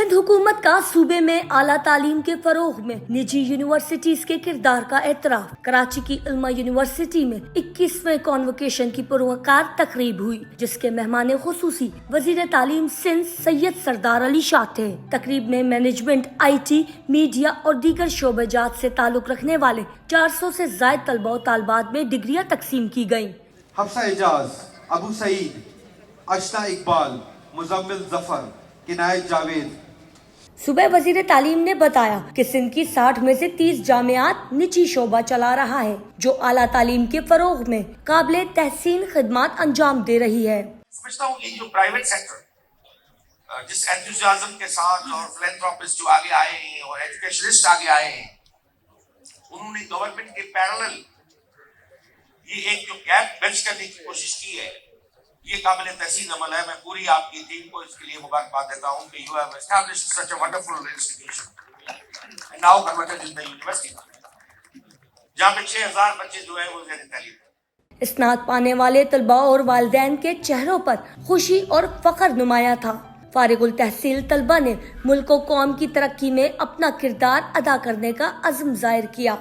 सिंध हुकूमत का सूबे में आला तालीम के फरोग में निजी यूनिवर्सिटीज के किरदार का एतराफ। कराची की इल्मा यूनिवर्सिटी में 21वें कॉन्वोकेशन की पुरवकार तकरीब हुई, जिसके मेहमान खुसूसी वजीर तालीम सिंध सैयद सरदार अली शाह थे। तकरीब में मैनेजमेंट, IT, मीडिया और दीगर शोबेजात से ताल्लुक रखने वाले 400 से जायद तलबा और तालबात में डिग्रियां तकसीम की गयी। हफ्सा एजाज, अबू सईद, अशना इकबाल, मुजम्मिल जफर, किनायत जावेद। सुबह वजीर तालीम ने बताया कि सिंध की 60 में से 30 जामियात निजी शोबा चला रहा है, जो आला तालीम के फरोग में काबिले तहसीन खिदमात अंजाम दे रही है। समझता हूँ कि जो प्राइवेट सेक्टर जिस एंथुसियाज्म के साथ और फिलैंथ्रोपिस्ट जो आगे आए हैं और एजुकेशनिस्ट आगे आए हैं, उन्होंने गवर्नमेंट के पैरेलल ये एक जो गैप ब्रिज करने की कोशिश की है, ये काबिल तहसीन अमल है। मैं पूरी आपकी टीम को इसके लिए मुबारकबाद देता हूँ कि you have established such a wonderful institution and now converted in the university, जहाँ पे 6000 बच्चे जो है वो ज़ेर तालीम। स्नात पाने वाले तलबा और वालिदैन के चेहरों पर खुशी और फख्र नुमाया था। फारिगुल तहसील तलबा ने मुल्क और कौम की तरक्की में अपना किरदार अदा करने का अज़्म जाहिर किया।